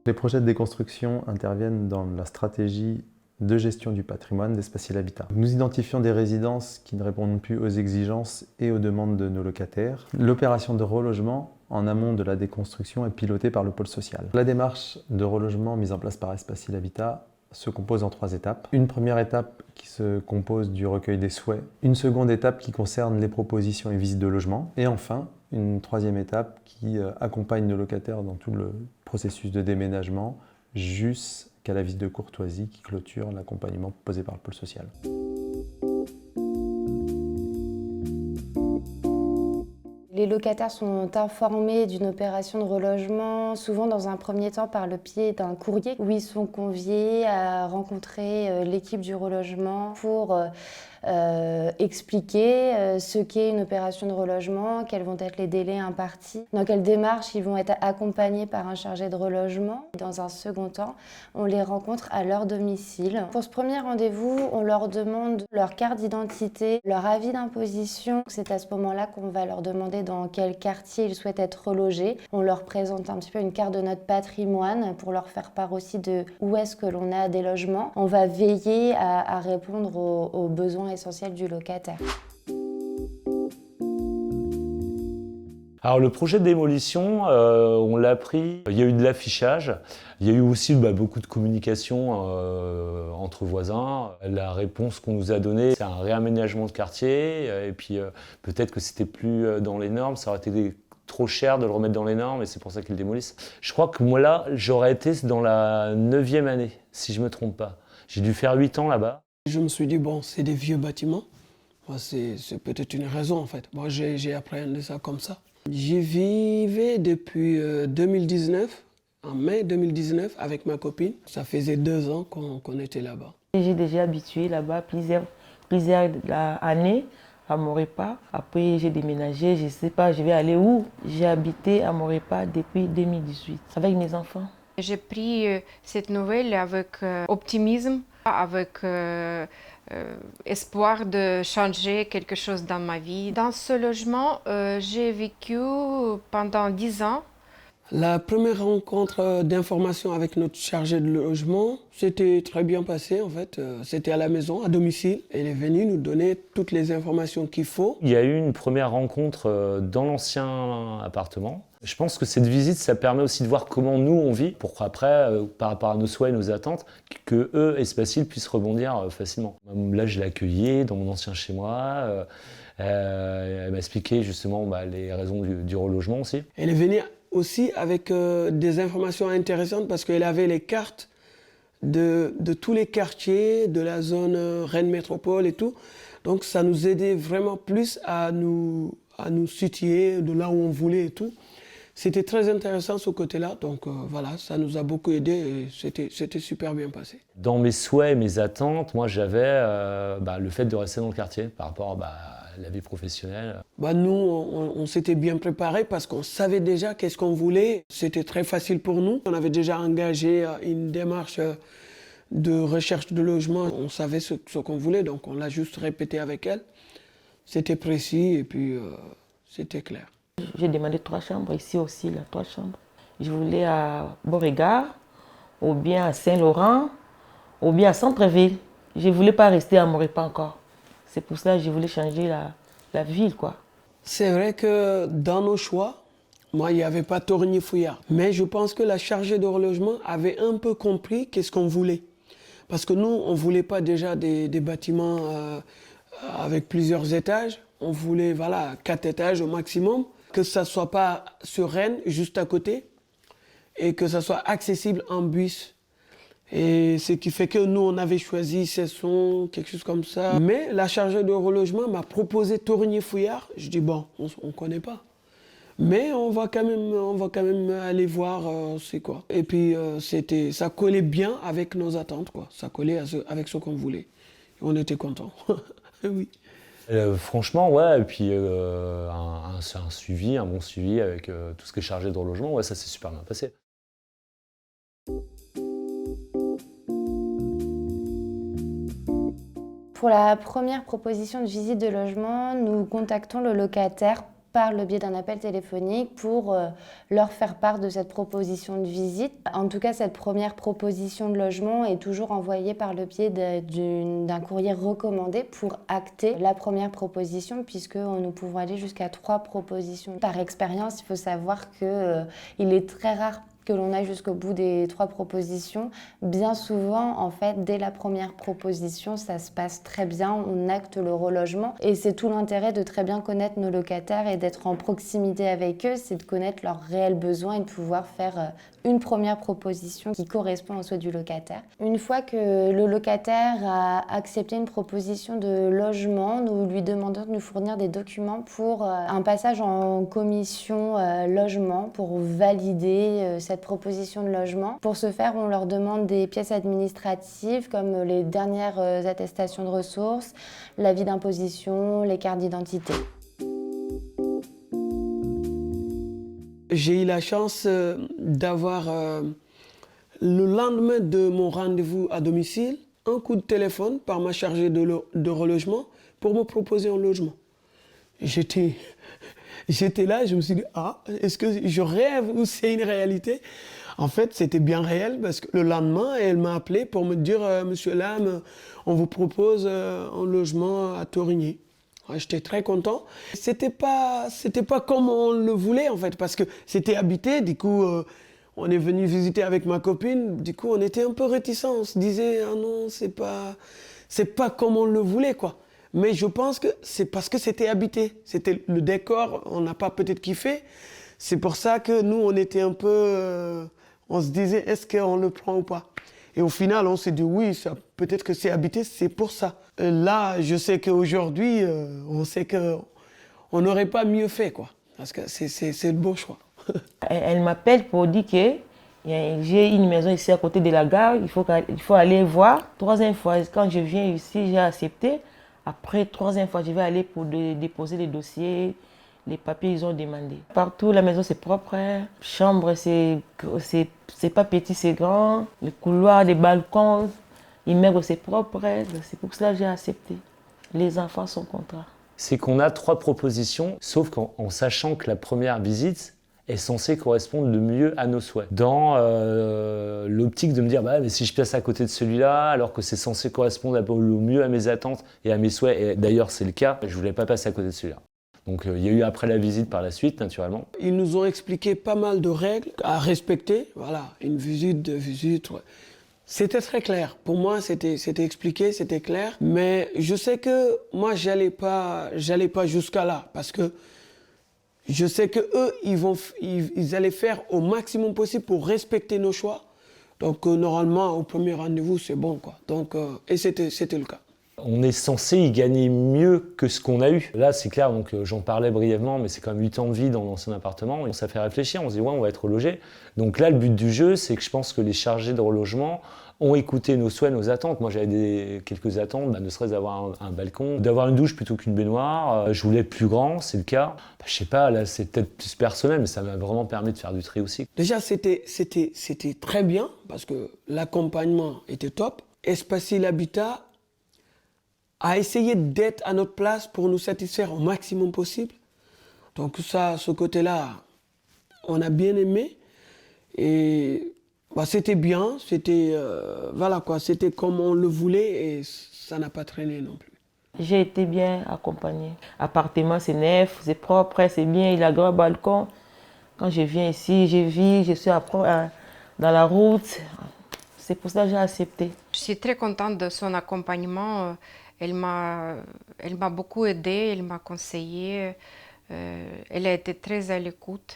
Les projets de déconstruction interviennent dans la stratégie de gestion du patrimoine d'Espacil Habitat. Nous identifions des résidences qui ne répondent plus aux exigences et aux demandes de nos locataires. L'opération de relogement en amont de la déconstruction est pilotée par le pôle social. La démarche de relogement mise en place par Espacil Habitat se compose en 3 étapes. Une première étape qui se compose du recueil des souhaits, une seconde étape qui concerne les propositions et visites de logement, et enfin une 3e étape qui accompagne nos locataires dans tout le processus de déménagement jusqu'à la visite de courtoisie qui clôture l'accompagnement proposé par le pôle social. Les locataires sont informés d'une opération de relogement, souvent dans un premier temps par le biais d'un courrier où ils sont conviés à rencontrer l'équipe du relogement pour expliquer ce qu'est une opération de relogement, quels vont être les délais impartis, dans quelle démarche ils vont être accompagnés par un chargé de relogement. Dans un second temps, on les rencontre à leur domicile. Pour ce premier rendez-vous, on leur demande leur carte d'identité, leur avis d'imposition. C'est à ce moment-là qu'on va leur demander dans quel quartier ils souhaitent être relogés. On leur présente un petit peu une carte de notre patrimoine pour leur faire part aussi de où est-ce que l'on a des logements. On va veiller à répondre aux besoins essentiels du locataire. Alors le projet de démolition, on l'a pris, il y a eu de l'affichage, il y a eu aussi beaucoup de communication entre voisins. La réponse qu'on nous a donnée, c'est un réaménagement de quartier, et puis peut-être que c'était plus dans les normes, ça aurait été trop cher de le remettre dans les normes, et c'est pour ça qu'ils le démolissent. Je crois que moi là, j'aurais été dans la 9e année, si je ne me trompe pas. J'ai dû faire 8 ans là-bas. Je me suis dit, bon, c'est des vieux bâtiments, c'est peut-être une raison en fait. Moi, j'ai appréhendé ça comme ça. J'y vivais depuis 2019, en mai 2019, avec ma copine. Ça faisait 2 ans qu'on était là-bas. J'ai déjà habitué là-bas plusieurs années à Maurepas. Après, j'ai déménagé, je ne sais pas, je vais aller où. J'ai habité à Maurepas depuis 2018, avec mes enfants. J'ai pris cette nouvelle avec optimisme, avec espoir de changer quelque chose dans ma vie. Dans ce logement, j'ai vécu pendant 10 ans. La première rencontre d'information avec notre chargé de logement, c'était très bien passé en fait. C'était à la maison, à domicile. Elle est venue nous donner toutes les informations qu'il faut. Il y a eu une première rencontre dans l'ancien appartement. Je pense que cette visite, ça permet aussi de voir comment nous on vit, pour après, par rapport à nos souhaits et nos attentes, que eux, Espacil, puissent rebondir facilement. Là, je l'ai accueillie dans mon ancien chez moi. Elle m'a expliqué justement les raisons du relogement aussi. Elle est venue aussi avec des informations intéressantes parce qu'elle avait les cartes de tous les quartiers de la zone Rennes Métropole et tout. Donc ça nous aidait vraiment plus à nous situer de là où on voulait et tout. C'était très intéressant ce côté-là, donc voilà, ça nous a beaucoup aidé et c'était super bien passé. Dans mes souhaits et mes attentes, moi j'avais le fait de rester dans le quartier par rapport à la vie professionnelle. Nous, on s'était bien préparé parce qu'on savait déjà qu'est-ce qu'on voulait. C'était très facile pour nous. On avait déjà engagé une démarche de recherche de logement. On savait ce qu'on voulait, donc on l'a juste répété avec elle. C'était précis et puis c'était clair. J'ai demandé 3 chambres, ici aussi, là, 3 chambres. Je voulais à Beauregard, ou bien à Saint-Laurent, ou bien à Centreville. Je ne voulais pas rester à Maurepas encore. C'est pour ça que je voulais changer la ville, quoi. C'est vrai que dans nos choix, moi, il n'y avait pas Torigny-Fouillard. Mais je pense que la chargée de relogement avait un peu compris qu'est-ce qu'on voulait. Parce que nous, on ne voulait pas déjà des bâtiments avec plusieurs étages. On voulait 4 étages au maximum. Que ça ne soit pas sur Rennes, juste à côté, et que ça soit accessible en bus. Et ce qui fait que nous, on avait choisi Cesson, quelque chose comme ça. Mais la chargée de relogement m'a proposé Torigny-Fouillard. Je dis, bon, on ne connaît pas. Mais on va quand même aller voir c'est quoi. Et puis, ça collait bien avec nos attentes, quoi. Ça collait avec ce qu'on voulait. Et on était contents. Oui. Franchement, ouais, et puis un bon suivi avec tout ce qui est chargé de relogement, ouais, ça s'est super bien passé. Pour la première proposition de visite de logement, nous contactons le locataire par le biais d'un appel téléphonique pour leur faire part de cette proposition de visite. En tout cas, cette première proposition de logement est toujours envoyée par le biais d'un courrier recommandé pour acter la première proposition, puisque nous pouvons aller jusqu'à 3 propositions. Par expérience, il faut savoir qu'il est très rare que l'on aille jusqu'au bout des 3 propositions. Bien souvent, en fait, dès la première proposition, ça se passe très bien, on acte le relogement. Et c'est tout l'intérêt de très bien connaître nos locataires et d'être en proximité avec eux, c'est de connaître leurs réels besoins et de pouvoir faire une première proposition qui correspond aux souhaits du locataire. Une fois que le locataire a accepté une proposition de logement, nous lui demandons de nous fournir des documents pour un passage en commission logement pour valider cette proposition de logement. Pour ce faire, on leur demande des pièces administratives comme les dernières attestations de ressources, l'avis d'imposition, les cartes d'identité. J'ai eu la chance d'avoir, le lendemain de mon rendez-vous à domicile, un coup de téléphone par ma chargée de relogement pour me proposer un logement. J'étais là, je me suis dit, est-ce que je rêve ou c'est une réalité? En fait, c'était bien réel parce que le lendemain, elle m'a appelé pour me dire, Monsieur Lam, on vous propose un logement à Torigny. J'étais très content. C'était pas comme on le voulait en fait, parce que c'était habité. Du coup, on est venu visiter avec ma copine. Du coup, on était un peu réticents. On se disait, ah non, c'est pas comme on le voulait quoi. Mais je pense que c'est parce que c'était habité. C'était le décor, on n'a pas peut-être kiffé. C'est pour ça que nous, on était un peu, on se disait, est-ce qu'on le prend ou pas? Et au final, on s'est dit oui, peut-être que c'est habité, c'est pour ça. Là, je sais qu'aujourd'hui, on sait qu'on n'aurait pas mieux fait, quoi. Parce que c'est le bon choix. Elle m'appelle pour dire que j'ai une maison ici à côté de la gare, il faut aller voir. 3e fois, quand je viens ici, j'ai accepté. Après, 3e fois, je vais aller pour déposer les dossiers, les papiers, ils ont demandé. Partout, la maison, c'est propre. Chambre, c'est pas petit, c'est grand. Les couloirs, les balcons, l'immeuble, c'est propre. C'est pour cela que j'ai accepté. Les enfants sont contents. C'est qu'on a 3 propositions, sauf qu'en sachant que la première visite est censée correspondre le mieux à nos souhaits. Dans l'optique de me dire, mais si je passe à côté de celui-là, alors que c'est censé correspondre au mieux à mes attentes et à mes souhaits, et d'ailleurs c'est le cas, je ne voulais pas passer à côté de celui-là. Donc il y a eu après la visite par la suite, naturellement. Ils nous ont expliqué pas mal de règles à respecter. Voilà, une visite, 2 visites. Ouais. C'était très clair. Pour moi, c'était expliqué, c'était clair. Mais je sais que moi, j'allais pas jusqu'à là. Parce que je sais qu'eux, ils allaient faire au maximum possible pour respecter nos choix. Donc normalement, au premier rendez-vous, c'est bon, quoi. Donc, et c'était le cas. On est censé y gagner mieux que ce qu'on a eu. Là, c'est clair, donc j'en parlais brièvement, mais c'est quand même 8 ans de vie dans l'ancien appartement. Et ça fait réfléchir, on se dit, ouais, on va être relogé. Donc là, le but du jeu, c'est que je pense que les chargés de relogement ont écouté nos souhaits, nos attentes. Moi, j'avais quelques attentes, ne serait-ce d'avoir un balcon, d'avoir une douche plutôt qu'une baignoire. Je voulais plus grand, c'est le cas. Je sais pas, là, c'est peut-être plus personnel, mais ça m'a vraiment permis de faire du tri aussi. Déjà, c'était très bien, parce que l'accompagnement était top. Espacil Habitat a essayé d'être à notre place pour nous satisfaire au maximum possible. Donc ça, ce côté-là, on a bien aimé. Et c'était bien, voilà quoi, c'était comme on le voulait et ça n'a pas traîné non plus. J'ai été bien accompagnée. Appartement, c'est neuf, c'est propre, c'est bien, il a un grand balcon. Quand je viens ici, je suis dans la route. C'est pour ça que j'ai accepté. Je suis très contente de son accompagnement. Elle m'a beaucoup aidée, elle m'a conseillé. Elle a été très à l'écoute.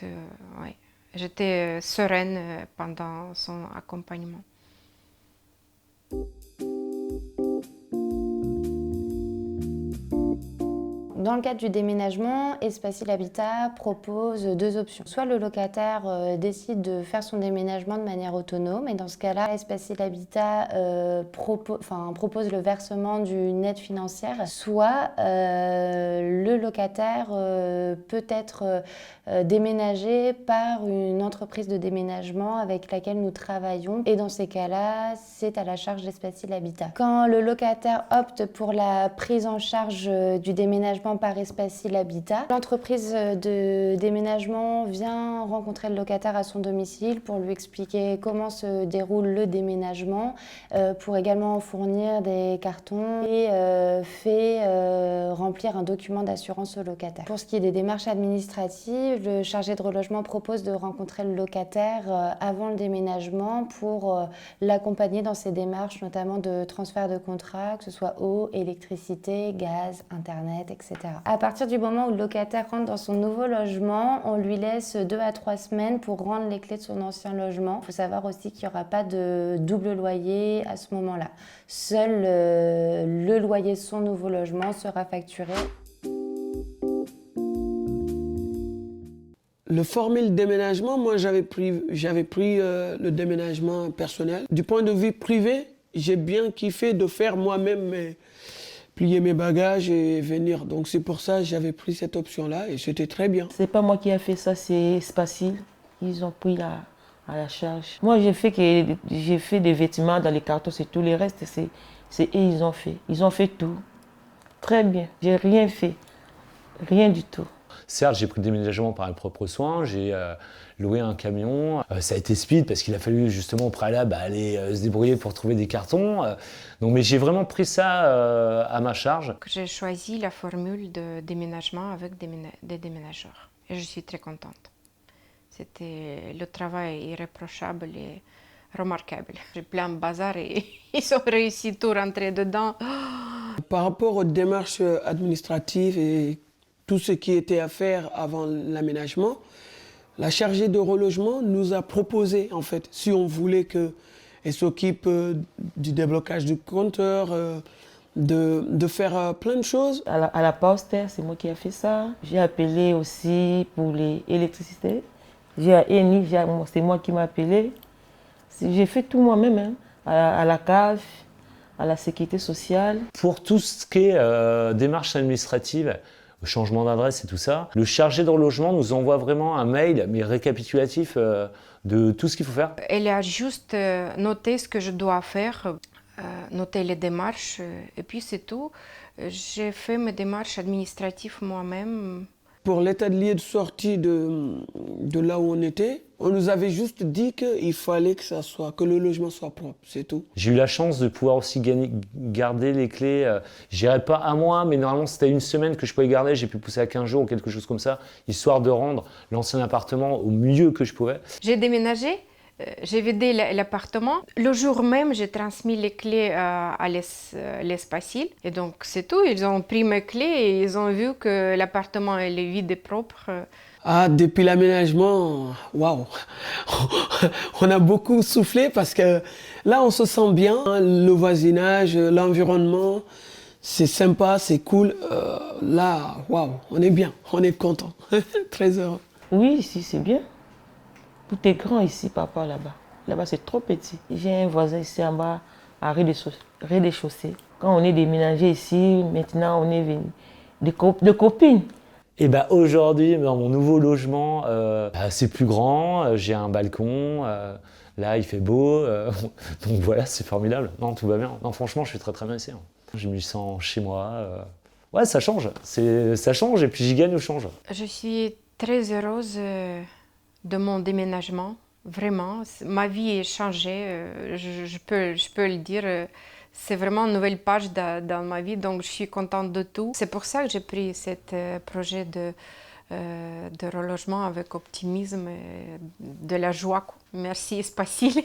Ouais. J'étais sereine pendant son accompagnement. Dans le cadre du déménagement, Espacil Habitat propose 2 options. Soit le locataire décide de faire son déménagement de manière autonome, et dans ce cas-là, Espacil Habitat propose le versement d'une aide financière. Soit le locataire peut être déménagé par une entreprise de déménagement avec laquelle nous travaillons, et dans ces cas-là, c'est à la charge d'Espacil Habitat. Quand le locataire opte pour la prise en charge du déménagement offrant par Espacil Habitat. L'entreprise de déménagement vient rencontrer le locataire à son domicile pour lui expliquer comment se déroule le déménagement, pour également fournir des cartons et fait remplir un document d'assurance au locataire. Pour ce qui est des démarches administratives, le chargé de relogement propose de rencontrer le locataire avant le déménagement pour l'accompagner dans ses démarches, notamment de transfert de contrat, que ce soit eau, électricité, gaz, internet, etc. À partir du moment où le locataire rentre dans son nouveau logement, on lui laisse 2 à 3 semaines pour rendre les clés de son ancien logement. Il faut savoir aussi qu'il n'y aura pas de double loyer à ce moment-là. Seul le loyer de son nouveau logement sera facturé. Le formule déménagement, moi j'avais pris le déménagement personnel. Du point de vue privé, j'ai bien kiffé de faire moi-même plier mes bagages et venir. Donc c'est pour ça que j'avais pris cette option-là et c'était très bien. C'est pas moi qui ai fait ça, c'est Espacil. Ils ont pris à la charge. Moi j'ai fait des vêtements dans les cartons, c'est tout. Le reste, c'est eux, ils ont fait. Ils ont fait tout. Très bien. J'ai rien fait. Rien du tout. Certes, j'ai pris le déménagement par mes propres soins, j'ai loué un camion. Ça a été speed parce qu'il a fallu justement au préalable aller se débrouiller pour trouver des cartons. Mais j'ai vraiment pris ça à ma charge. J'ai choisi la formule de déménagement avec des déménageurs et je suis très contente. C'était le travail irréprochable et remarquable. J'ai plein de bazar et ils ont réussi tout rentrer dedans. Par rapport aux démarches administratives et tout ce qui était à faire avant l'aménagement, la chargée de relogement nous a proposé, en fait, si on voulait qu'elle s'occupe du déblocage du compteur, de faire plein de choses. À la poste, c'est moi qui ai fait ça. J'ai appelé aussi pour l'électricité. J'ai à Eni, c'est moi qui m'a appelé. J'ai fait tout moi-même, hein, à la CAF, à la sécurité sociale. Pour tout ce qui est démarche administrative, changement d'adresse et tout ça, le chargé de relogement nous envoie vraiment un mail, mais récapitulatif de tout ce qu'il faut faire. Elle a juste noté ce que je dois faire, noter les démarches, et puis c'est tout. J'ai fait mes démarches administratives moi-même. Pour l'état de lieu de sortie de là où on était, on nous avait juste dit qu'il fallait que le logement soit propre, c'est tout. J'ai eu la chance de pouvoir aussi garder les clés. Je dirais pas à moi, mais normalement c'était une semaine que je pouvais garder. J'ai pu pousser à 15 jours ou quelque chose comme ça, histoire de rendre l'ancien appartement au mieux que je pouvais. J'ai déménagé. J'ai vidé l'appartement. Le jour même, j'ai transmis les clés à l'Espacil. Et donc, c'est tout. Ils ont pris mes clés et ils ont vu que l'appartement est vide et propre. Ah, depuis l'aménagement, waouh! On a beaucoup soufflé parce que là, on se sent bien. Le voisinage, l'environnement, c'est sympa, c'est cool. Là, waouh, on est bien, on est content, très heureux. Oui, ici, c'est bien. Tout est grand ici, papa, là-bas. Là-bas, c'est trop petit. J'ai un voisin ici en bas, à rez-de-chaussée. Quand on est déménagé ici, maintenant, on est venu de copines. Et aujourd'hui, dans mon nouveau logement, c'est plus grand, j'ai un balcon, là il fait beau, donc voilà, c'est formidable. Non, tout va bien. Non, franchement, je suis très très bien ici. Je me sens chez moi. Ouais, ça change. Ça change et puis j'y gagne au change. Je suis très heureuse de mon déménagement, vraiment. Ma vie est changée, je peux le dire. C'est vraiment une nouvelle page dans ma vie, donc je suis contente de tout. C'est pour ça que j'ai pris ce projet de relogement avec optimisme et de la joie. Merci Espacil.